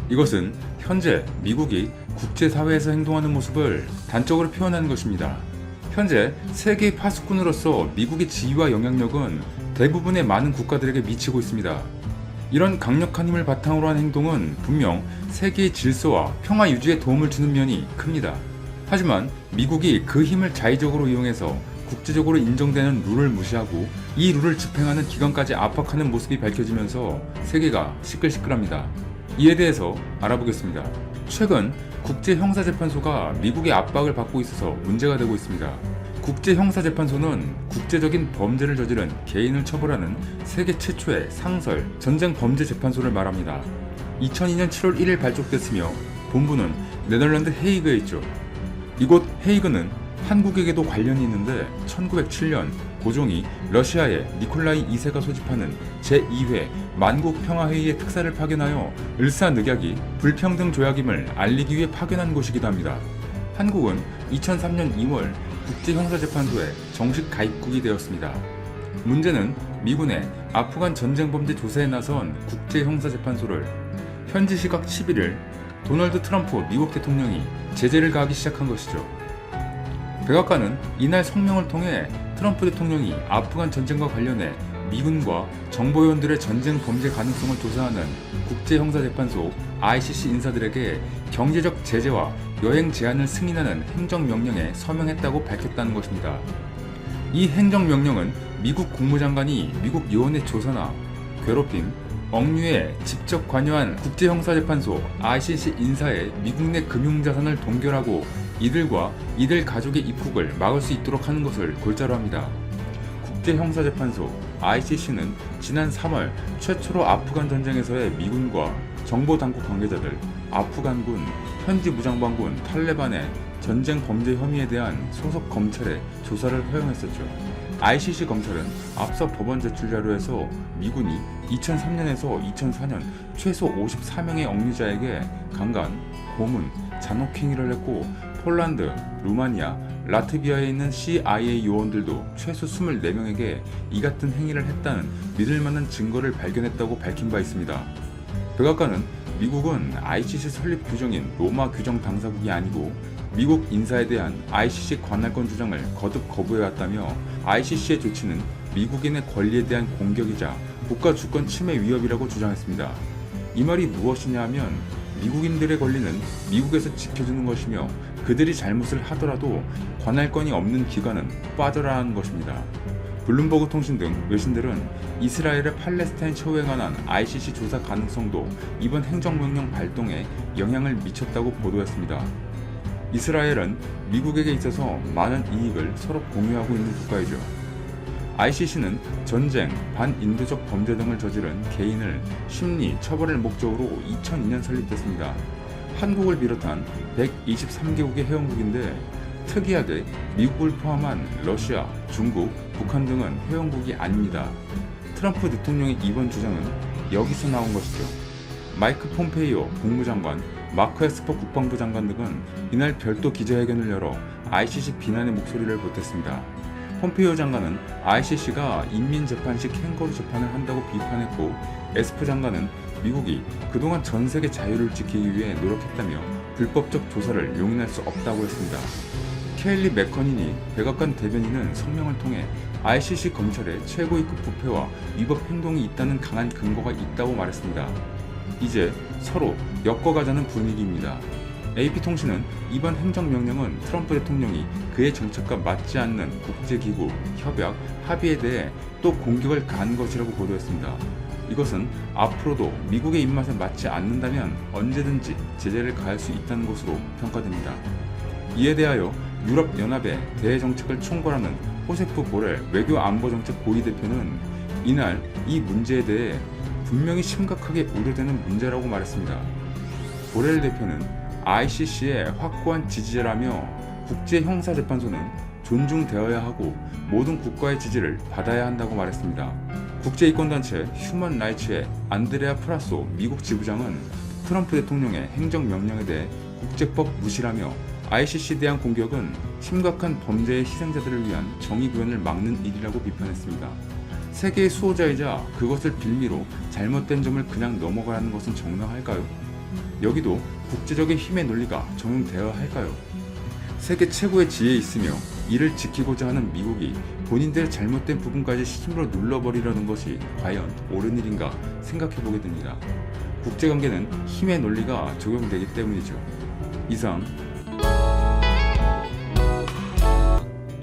이것은 현재 미국이 국제사회에서 행동하는 모습을 단적으로 표현하는 것입니다. 현재 세계의 파수꾼으로서 미국의 지위와 영향력은 대부분의 많은 국가들에게 미치고 있습니다. 이런 강력한 힘을 바탕으로 한 행동은 분명 세계의 질서와 평화 유지에 도움을 주는 면이 큽니다. 하지만 미국이 그 힘을 자의적으로 이용해서 국제적으로 인정되는 룰을 무시하고 이 룰을 집행하는 기관까지 압박하는 모습이 밝혀지면서 세계가 시끌시끌합니다. 이에 대해서 알아보겠습니다. 최근 국제형사재판소가 미국의 압박을 받고 있어서 문제가 되고 있습니다. 국제형사재판소는 국제적인 범죄를 저지른 개인을 처벌하는 세계 최초의 상설 전쟁 범죄 재판소를 말합니다. 2002년 7월 1일 발족됐으며 본부는 네덜란드 헤이그에 있죠. 이곳 헤이그는 한국에게도 관련이 있는데 1907년 고종이 러시아의 니콜라이 2세가 소집하는 제2회 만국평화회의의 특사를 파견하여 을사늑약이 불평등 조약임을 알리기 위해 파견한 곳이기도 합니다. 한국은 2003년 2월 국제형사재판소에 정식 가입국이 되었습니다. 문제는 미군의 아프간 전쟁범죄 조사에 나선 국제형사재판소를 현지 시각 11일 도널드 트럼프 미국 대통령이 제재를 가하기 시작한 것이죠. 백악관은 이날 성명을 통해 트럼프 대통령이 아프간 전쟁과 관련해 미군과 정보요원들의 전쟁 범죄 가능성을 조사하는 국제형사재판소 ICC 인사들에게 경제적 제재와 여행 제한을 승인하는 행정명령에 서명했다고 밝혔다는 것입니다. 이 행정명령은 미국 국무장관이 미국 요원의 조사나 괴롭힘, 억류에 직접 관여한 국제형사재판소 ICC 인사의 미국 내 금융자산을 동결하고 이들과 이들 가족의 입국을 막을 수 있도록 하는 것을 골자로 합니다. 국제형사재판소 ICC는 지난 3월 최초로 아프간 전쟁에서의 미군과 정보당국 관계자들, 아프간군, 현지 무장반군 탈레반의 전쟁 범죄 혐의에 대한 소속 검찰의 조사를 허용했었죠. ICC 검찰은 앞서 법원 제출 자료에서 미군이 2003년에서 2004년 최소 54명의 억류자에게 강간, 고문, 잔혹행위를 했고 폴란드, 루마니아, 라트비아에 있는 CIA 요원들도 최소 24명에게 이 같은 행위를 했다는 믿을만한 증거를 발견했다고 밝힌 바 있습니다. 백악관은 미국은 ICC 설립 규정인 로마 규정 당사국이 아니고 미국 인사에 대한 ICC 관할권 주장을 거듭 거부해왔다며 ICC의 조치는 미국인의 권리에 대한 공격이자 국가 주권 침해 위협이라고 주장했습니다. 이 말이 무엇이냐 하면 미국인들의 권리는 미국에서 지켜주는 것이며 그들이 잘못을 하더라도 관할권이 없는 기관은 빠져라 하는 것입니다. 블룸버그 통신 등 외신들은 이스라엘의 팔레스타인 처우에 관한 ICC 조사 가능성도 이번 행정명령 발동에 영향을 미쳤다고 보도했습니다. 이스라엘은 미국에게 있어서 많은 이익을 서로 공유하고 있는 국가이죠. ICC는 전쟁, 반인도적 범죄 등을 저지른 개인을 심리, 처벌할 목적으로 2002년 설립됐습니다. 한국을 비롯한 123개국의 회원국인데 특이하게 미국을 포함한 러시아, 중국, 북한 등은 회원국이 아닙니다. 트럼프 대통령의 이번 주장은 여기서 나온 것이죠. 마이크 폼페이오 국무장관, 마크 에스퍼 국방부 장관 등은 이날 별도 기자회견을 열어 ICC 비난의 목소리를 보탰습니다. 폼페이오 장관은 ICC가 인민재판식 행거로 재판을 한다고 비판했고 에스퍼 장관은 미국이 그동안 전 세계 자유를 지키기 위해 노력했다며 불법적 조사를 용인할 수 없다고 했습니다. 케일리 맥커니니 백악관 대변인은 성명을 통해 ICC 검찰의 최고위급 부패와 위법 행동이 있다는 강한 근거가 있다고 말했습니다. 이제 서로 엮어가자는 분위기입니다. AP통신은 이번 행정명령은 트럼프 대통령이 그의 정책과 맞지 않는 국제기구, 협약, 합의에 대해 또 공격을 가한 것이라고 보도했습니다. 이것은 앞으로도 미국의 입맛에 맞지 않는다면 언제든지 제재를 가할 수 있다는 것으로 평가됩니다. 이에 대하여 유럽연합의 대외정책을 총괄하는 호세프 보렐 외교안보정책 고위대표는 이날 이 문제에 대해 분명히 심각하게 우려되는 문제라고 말했습니다. 보렐 대표는 ICC의 확고한 지지자라며 국제형사재판소는 존중되어야 하고 모든 국가의 지지를 받아야 한다고 말했습니다. 국제이권단체 휴먼 라이츠의 안드레아 프라소 미국 지부장은 트럼프 대통령의 행정명령에 대해 국제법 무시라며 ICC에 대한 공격은 심각한 범죄의 희생자들을 위한 정의구현을 막는 일이라고 비판했습니다. 세계의 수호자이자 그것을 빌미로 잘못된 점을 그냥 넘어가라는 것은 정당할까요? 여기도 국제적인 힘의 논리가 적용되어야 할까요? 세계 최고의 지혜에 있으며 이를 지키고자 하는 미국이 본인들의 잘못된 부분까지 힘으로 눌러버리려는 것이 과연 옳은 일인가 생각해보게 됩니다. 국제관계는 힘의 논리가 적용되기 때문이죠. 이상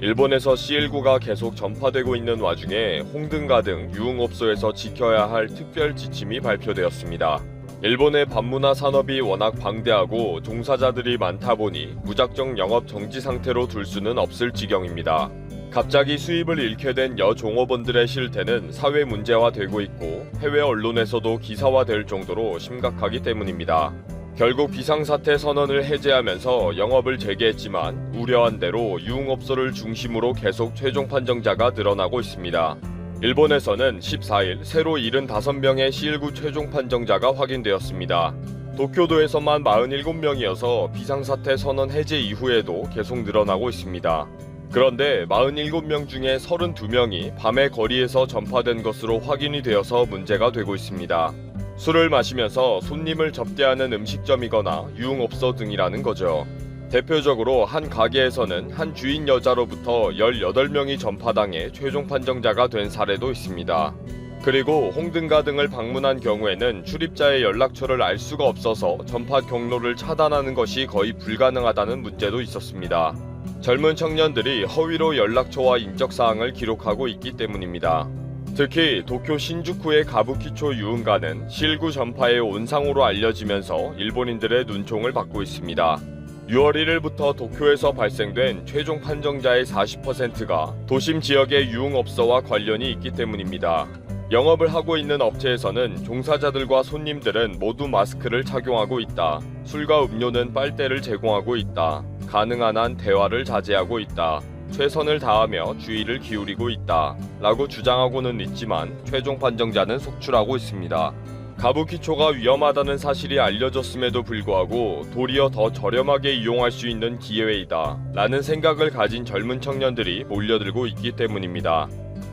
일본에서 C19가 계속 전파되고 있는 와중에 홍등가 등 유흥업소에서 지켜야 할 특별 지침이 발표되었습니다. 일본의 밤문화 산업이 워낙 방대하고 종사자들이 많다 보니 무작정 영업 정지 상태로 둘 수는 없을 지경입니다. 갑자기 수입을 잃게 된 여종업원들의 실태는 사회 문제화되고 있고 해외 언론에서도 기사화될 정도로 심각하기 때문입니다. 결국 비상사태 선언을 해제하면서 영업을 재개했지만 우려한 대로 유흥업소를 중심으로 계속 최종 판정자가 늘어나고 있습니다. 일본에서는 14일 새로 75명의 C19 최종 판정자가 확인되었습니다. 도쿄도에서만 47명이어서 비상사태 선언 해제 이후에도 계속 늘어나고 있습니다. 그런데 47명 중에 32명이 밤의 거리에서 전파된 것으로 확인이 되어서 문제가 되고 있습니다. 술을 마시면서 손님을 접대하는 음식점이거나 유흥업소 등이라는 거죠. 대표적으로 한 가게에서는 한 주인 여자로부터 18명이 전파당해 최종 판정자가 된 사례도 있습니다. 그리고 홍등가 등을 방문한 경우에는 출입자의 연락처를 알 수가 없어서 전파 경로를 차단하는 것이 거의 불가능하다는 문제도 있었습니다. 젊은 청년들이 허위로 연락처와 인적사항을 기록하고 있기 때문입니다. 특히 도쿄 신주쿠의 가부키초 유흥가는 C19 전파의 온상으로 알려지면서 일본인들의 눈총을 받고 있습니다. 6월 1일부터 도쿄에서 발생된 최종 판정자의 40%가 도심 지역의 유흥업소와 관련이 있기 때문입니다. 영업을 하고 있는 업체에서는 종사자들과 손님들은 모두 마스크를 착용하고 있다. 술과 음료는 빨대를 제공하고 있다. 가능한 한 대화를 자제하고 있다. 최선을 다하며 주의를 기울이고 있다. 라고 주장하고는 있지만 최종 판정자는 속출하고 있습니다. 가부키초가 위험하다는 사실이 알려졌음에도 불구하고 도리어 더 저렴하게 이용할 수 있는 기회이다. 라는 생각을 가진 젊은 청년들이 몰려들고 있기 때문입니다.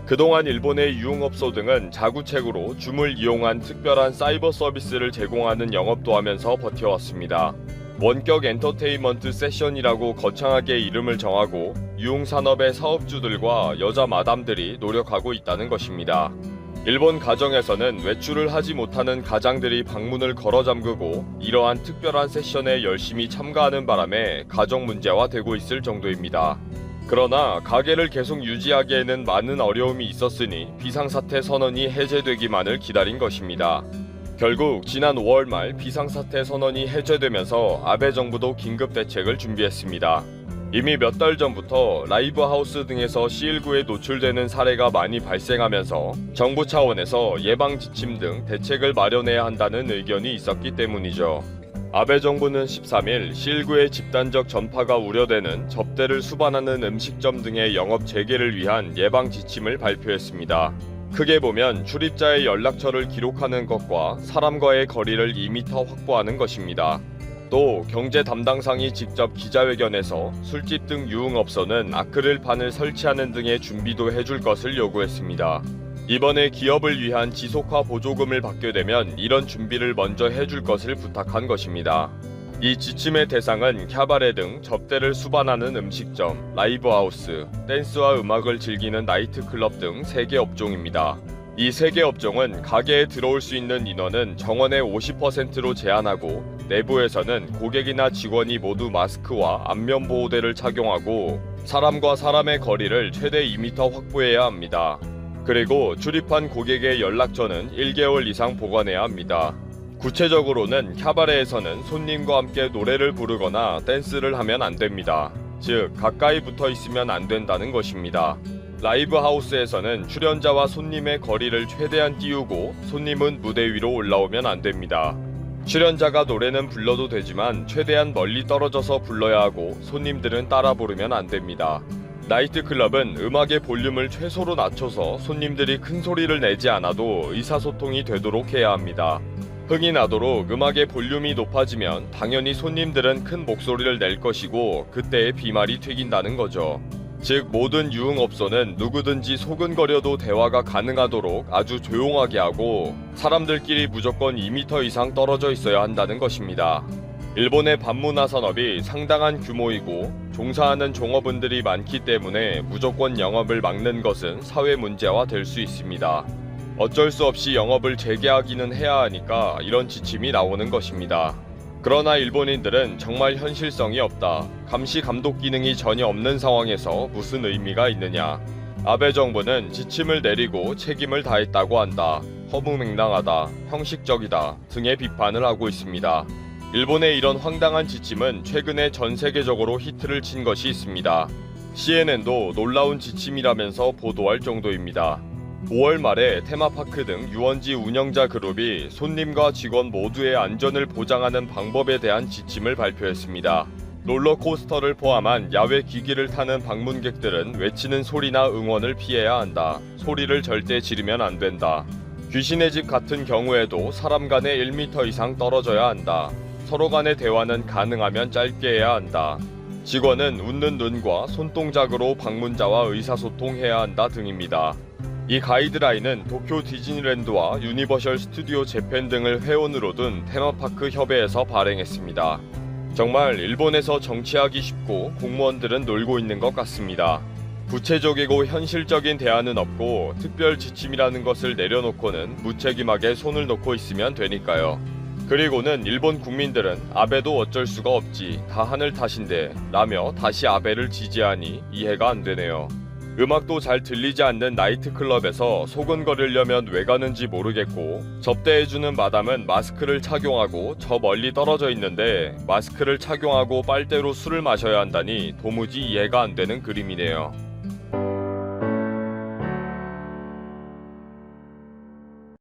그동안 일본의 유흥업소 등은 자구책으로 줌을 이용한 특별한 사이버 서비스를 제공하는 영업도 하면서 버텨왔습니다. 원격 엔터테인먼트 세션이라고 거창하게 이름을 정하고 유흥산업의 사업주들과 여자 마담들이 노력하고 있다는 것입니다. 일본 가정에서는 외출을 하지 못하는 가장들이 방문을 걸어 잠그고 이러한 특별한 세션에 열심히 참가하는 바람에 가정 문제화되고 있을 정도입니다. 그러나 가게를 계속 유지하기에는 많은 어려움이 있었으니 비상사태 선언이 해제되기만을 기다린 것입니다. 결국 지난 5월 말 비상사태 선언이 해제되면서 아베 정부도 긴급 대책을 준비했습니다. 이미 몇 달 전부터 라이브 하우스 등에서 C19에 노출되는 사례가 많이 발생하면서 정부 차원에서 예방 지침 등 대책을 마련해야 한다는 의견이 있었기 때문이죠. 아베 정부는 13일 C19의 집단적 전파가 우려되는 접대를 수반하는 음식점 등의 영업 재개를 위한 예방 지침을 발표했습니다. 크게 보면 출입자의 연락처를 기록하는 것과 사람과의 거리를 2m 확보하는 것입니다. 또 경제 담당상이 직접 기자회견에서 술집 등 유흥업소는 아크릴판을 설치하는 등의 준비도 해줄 것을 요구했습니다. 이번에 기업을 위한 지속화 보조금을 받게 되면 이런 준비를 먼저 해줄 것을 부탁한 것입니다. 이 지침의 대상은 캬바레 등 접대를 수반하는 음식점, 라이브하우스, 댄스와 음악을 즐기는 나이트클럽 등 3개 업종입니다. 이 3개 업종은 가게에 들어올 수 있는 인원은 정원의 50%로 제한하고 내부에서는 고객이나 직원이 모두 마스크와 안면보호대를 착용하고 사람과 사람의 거리를 최대 2m 확보해야 합니다. 그리고 출입한 고객의 연락처는 1개월 이상 보관해야 합니다. 구체적으로는 캬바레에서는 손님과 함께 노래를 부르거나 댄스를 하면 안 됩니다. 즉 가까이 붙어 있으면 안 된다는 것입니다. 라이브 하우스에서는 출연자와 손님의 거리를 최대한 띄우고 손님은 무대 위로 올라오면 안 됩니다. 출연자가 노래는 불러도 되지만 최대한 멀리 떨어져서 불러야 하고 손님들은 따라 부르면 안 됩니다. 나이트클럽은 음악의 볼륨을 최소로 낮춰서 손님들이 큰 소리를 내지 않아도 의사소통이 되도록 해야 합니다. 흥이 나도록 음악의 볼륨이 높아지면 당연히 손님들은 큰 목소리를 낼 것이고 그때의 비말이 튀긴다는 거죠. 즉 모든 유흥업소는 누구든지 소근거려도 대화가 가능하도록 아주 조용하게 하고 사람들끼리 무조건 2m 이상 떨어져 있어야 한다는 것입니다. 일본의 반문화 산업이 상당한 규모이고 종사하는 종업원들이 많기 때문에 무조건 영업을 막는 것은 사회 문제화 될 수 있습니다. 어쩔 수 없이 영업을 재개하기는 해야 하니까 이런 지침이 나오는 것입니다. 그러나 일본인들은 정말 현실성이 없다. 감시 감독 기능이 전혀 없는 상황에서 무슨 의미가 있느냐. 아베 정부는 지침을 내리고 책임을 다했다고 한다. 허무맹랑하다. 형식적이다. 등의 비판을 하고 있습니다. 일본의 이런 황당한 지침은 최근에 전 세계적으로 히트를 친 것이 있습니다. CNN도 놀라운 지침이라면서 보도할 정도입니다. 5월 말에 테마파크 등 유원지 운영자 그룹이 손님과 직원 모두의 안전을 보장하는 방법에 대한 지침을 발표했습니다. 롤러코스터를 포함한 야외 기기를 타는 방문객들은 외치는 소리나 응원을 피해야 한다. 소리를 절대 지르면 안 된다. 귀신의 집 같은 경우에도 사람 간에 1m 이상 떨어져야 한다. 서로 간의 대화는 가능하면 짧게 해야 한다. 직원은 웃는 눈과 손동작으로 방문자와 의사소통해야 한다 등입니다. 이 가이드라인은 도쿄 디즈니랜드와 유니버셜 스튜디오 재팬 등을 회원으로 둔 테마파크 협회에서 발행했습니다. 정말 일본에서 정치하기 쉽고 공무원들은 놀고 있는 것 같습니다. 구체적이고 현실적인 대안은 없고 특별 지침이라는 것을 내려놓고는 무책임하게 손을 놓고 있으면 되니까요. 그리고는 일본 국민들은 아베도 어쩔 수가 없지, 다 하늘 탓인데 라며 다시 아베를 지지하니 이해가 안 되네요. 음악도 잘 들리지 않는 나이트클럽에서 소근거리려면 왜 가는지 모르겠고 접대해주는 마담은 마스크를 착용하고 저 멀리 떨어져 있는데 마스크를 착용하고 빨대로 술을 마셔야 한다니 도무지 이해가 안 되는 그림이네요.